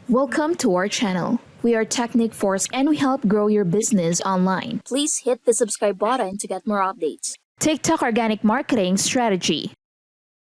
Welcome to our channel. We are Technic Force and we help grow your business online. Please hit the subscribe button to get more updates. TikTok organic marketing strategy.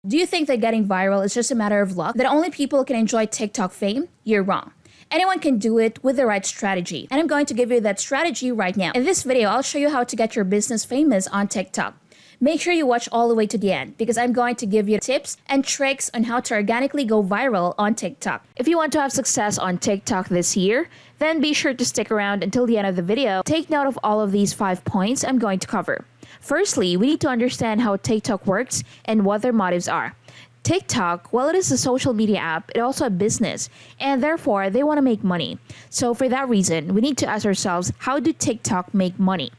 Do you think that getting viral is just a matter of luck? That only people can enjoy TikTok fame? You're wrong. Anyone can do it with the right strategy. And I'm going to give you that strategy right now. In this video, I'll show you how to get your business famous on TikTok. Make sure you watch all the way to the end because I'm going to give you tips and tricks on how to organically go viral on TikTok. If you want to have success on TikTok this year, then be sure to stick around until the end of the video. Take note of all of these 5 points I'm going to cover. Firstly, we need to understand how TikTok works and what their motives are. TikTok, while it is a social media app, it's also a business, and therefore they want to make money. So for that reason, we need to ask ourselves, how do TikTok make money?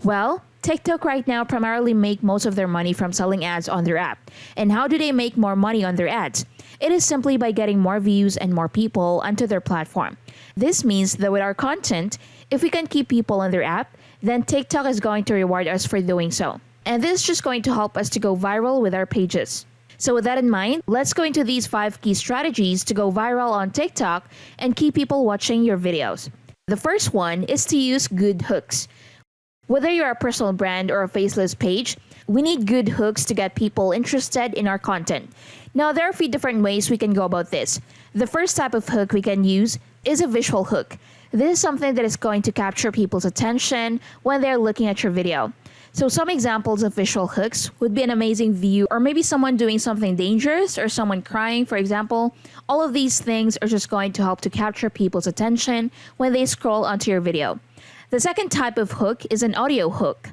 Well, TikTok right now primarily make most of their money from selling ads on their app. And how do they make more money on their ads? It is simply by getting more views and more people onto their platform. This means that with our content, if we can keep people on their app, then TikTok is going to reward us for doing so. And this is just going to help us to go viral with our pages. So with that in mind, let's go into these 5 key strategies to go viral on TikTok and keep people watching your videos. The first one is to use good hooks. Whether you're a personal brand or a faceless page, we need good hooks to get people interested in our content. Now, there are a few different ways we can go about this. The first type of hook we can use is a visual hook. This is something that is going to capture people's attention when they're looking at your video. So some examples of visual hooks would be an amazing view, or maybe someone doing something dangerous or someone crying, for example. All of these things are just going to help to capture people's attention when they scroll onto your video. The second type of hook is an audio hook.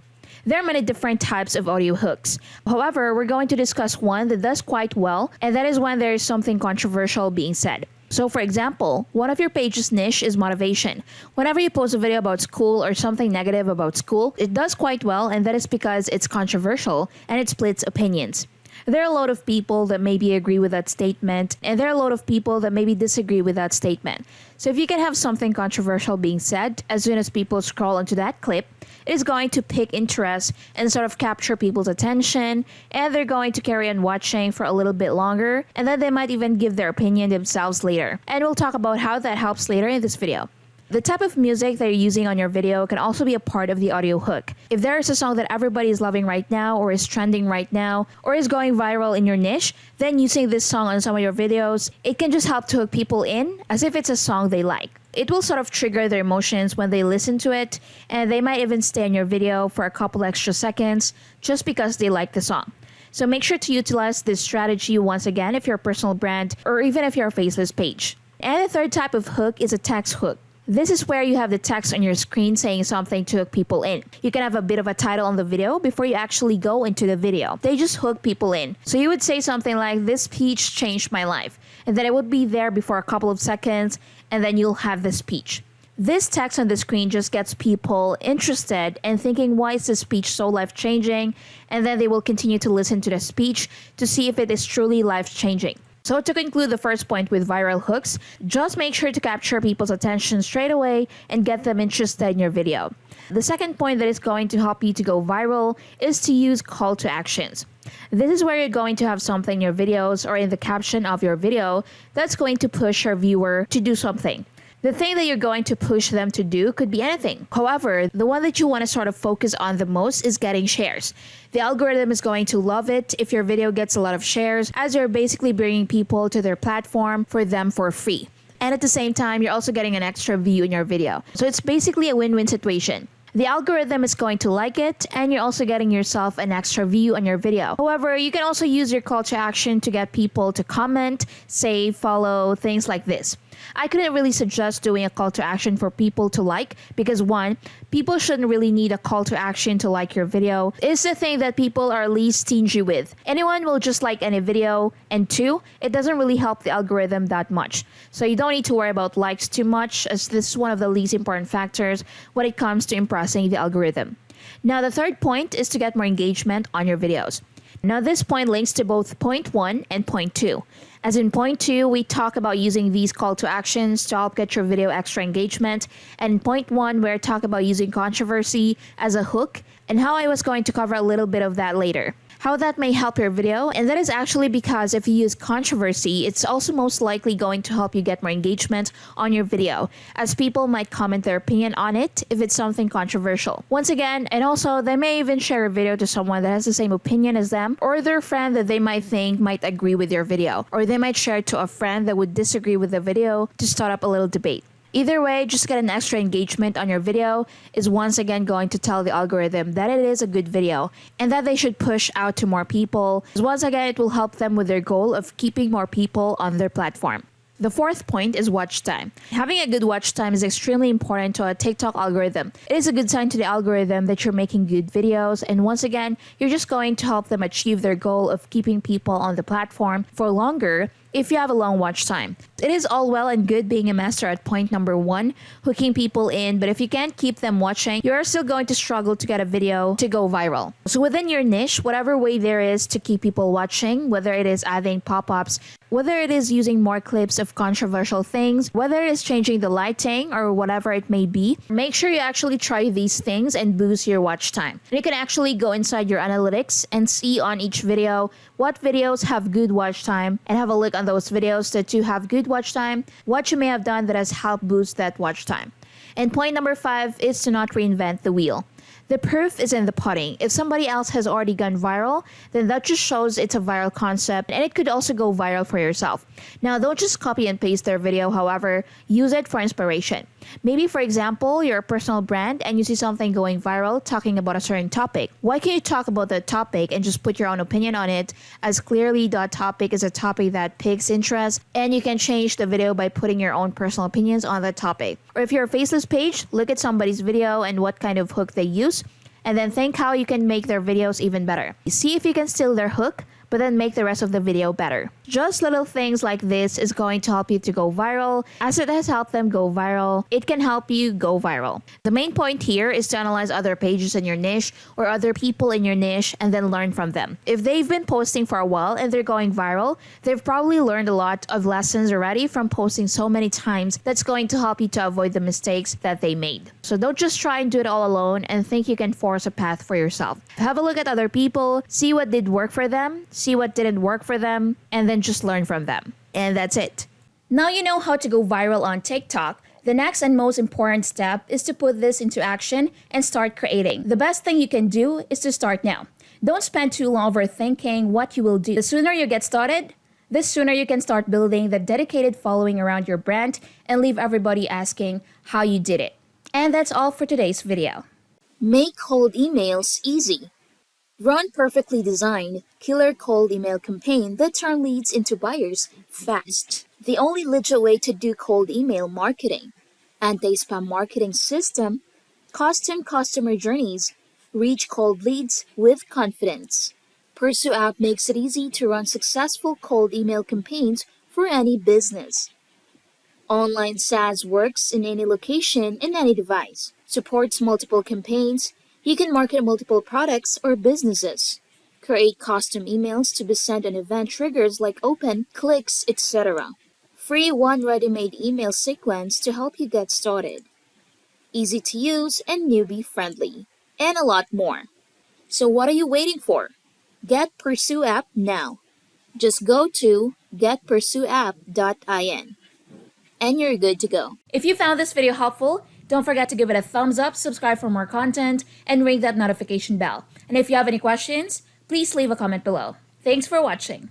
There are many different types of audio hooks. However, we're going to discuss one that does quite well, and that is when there is something controversial being said. So for example, one of your page's niche is motivation. Whenever you post a video about school or something negative about school, it does quite well, and that is because it's controversial and it splits opinions. There are a lot of people that maybe agree with that statement, and there are a lot of people that maybe disagree with that statement. So if you can have something controversial being said, as soon as people scroll onto that clip, it is going to pique interest and sort of capture people's attention, and they're going to carry on watching for a little bit longer, and then they might even give their opinion themselves later. And we'll talk about how that helps later in this video. The type of music that you're using on your video can also be a part of the audio hook. If there is a song that everybody is loving right now, or is trending right now, or is going viral in your niche, then using this song on some of your videos, it can just help to hook people in as if it's a song they like. It will sort of trigger their emotions when they listen to it, and they might even stay in your video for a couple extra seconds just because they like the song. So make sure to utilize this strategy once again if you're a personal brand or even if you're a faceless page. And the third type of hook is a text hook. This is where you have the text on your screen saying something to hook people in. You can have a bit of a title on the video before you actually go into the video. They just hook people in. So you would say something like, "This speech changed my life." And then it would be there before a couple of seconds, and then you'll have the speech. This text on the screen just gets people interested and thinking, why is this speech so life-changing? And then they will continue to listen to the speech to see if it is truly life-changing. So to conclude the first point with viral hooks, just make sure to capture people's attention straight away and get them interested in your video. The second point that is going to help you to go viral is to use call to actions. This is where you're going to have something in your videos or in the caption of your video that's going to push your viewer to do something. The thing that you're going to push them to do could be anything. However, the one that you want to sort of focus on the most is getting shares. The algorithm is going to love it if your video gets a lot of shares, as you're basically bringing people to their platform for them for free. And at the same time, you're also getting an extra view in your video. So it's basically a win-win situation. The algorithm is going to like it, and you're also getting yourself an extra view on your video. However, you can also use your call to action to get people to comment, save, follow, things like this. I couldn't really suggest doing a call to action for people to like because one, people shouldn't really need a call to action to like your video. It's the thing that people are least stingy with. Anyone will just like any video, and two, it doesn't really help the algorithm that much. So you don't need to worry about likes too much, as this is one of the least important factors when it comes to impressing the algorithm. Now the third point is to get more engagement on your videos. Now this point links to both point 1 and point 2. As in point 2, we talk about using these call to actions to help get your video extra engagement. And in point 1, we talk about using controversy as a hook and how I was going to cover a little bit of that later. how that may help your video, and that is actually because if you use controversy, it's also most likely going to help you get more engagement on your video, as people might comment their opinion on it if it's something controversial. Once again, and also they may even share a video to someone that has the same opinion as them, or their friend that they might think might agree with your video, or they might share it to a friend that would disagree with the video to start up a little debate. Either way, just get an extra engagement on your video is once again going to tell the algorithm that it is a good video and that they should push out to more people. Once again, it will help them with their goal of keeping more people on their platform. The fourth point is watch time. Having a good watch time is extremely important to a TikTok algorithm. It is a good sign to the algorithm that you're making good videos, and once again, you're just going to help them achieve their goal of keeping people on the platform for longer if you have a long watch time. It is all well and good being a master at point number 1, hooking people in, but if you can't keep them watching, you are still going to struggle to get a video to go viral. So within your niche, whatever way there is to keep people watching, whether it is adding pop-ups, whether it is using more clips of controversial things, whether it is changing the lighting or whatever it may be, make sure you actually try these things and boost your watch time. You can actually go inside your analytics and see on each video what videos have good watch time and have a look on those videos that do have good watch time, what you may have done that has helped boost that watch time. And point number 5 is to not reinvent the wheel. The proof is in the pudding. If somebody else has already gone viral, then that just shows it's a viral concept, and it could also go viral for yourself. Now, don't just copy and paste their video, however, use it for inspiration. Maybe, for example, you're a personal brand and you see something going viral talking about a certain topic. Why can't you talk about that topic and just put your own opinion on it, as clearly that topic is a topic that piques interest, and you can change the video by putting your own personal opinions on that topic. Or if you're a faceless page, look at somebody's video and what kind of hook they use, and then think how you can make their videos even better. See if you can steal their hook, but then make the rest of the video better. Just little things like this is going to help you to go viral. As it has helped them go viral, it can help you go viral. The main point here is to analyze other pages in your niche or other people in your niche and then learn from them. If they've been posting for a while and they're going viral, they've probably learned a lot of lessons already from posting so many times. That's going to help you to avoid the mistakes that they made. So don't just try and do it all alone and think you can force a path for yourself. Have a look at other people, see what did work for them, see what didn't work for them, and then just learn from them. And that's it. Now you know how to go viral on TikTok. The next and most important step is to put this into action and start creating. The best thing you can do is to start now. Don't spend too long overthinking what you will do. The sooner you get started, the sooner you can start building the dedicated following around your brand and leave everybody asking how you did it. And that's all for today's video. Make cold emails easy. Run perfectly designed, killer cold email campaign that turn leads into buyers fast. The only legit way to do cold email marketing. Anti-spam marketing system, custom customer journeys, reach cold leads with confidence. Pursueapp makes it easy to run successful cold email campaigns for any business. Online SaaS works in any location and any device. Supports multiple campaigns. You can market multiple products or businesses. Create custom emails to be sent on event triggers like open, clicks, etc. Free one ready-made email sequence to help you get started. Easy to use and newbie friendly. And a lot more. So what are you waiting for? Get Pursueapp now. Just go to getpursueapp.in and you're good to go. If you found this video helpful, don't forget to give it a thumbs up, subscribe for more content, and ring that notification bell. And if you have any questions, please leave a comment below. Thanks for watching.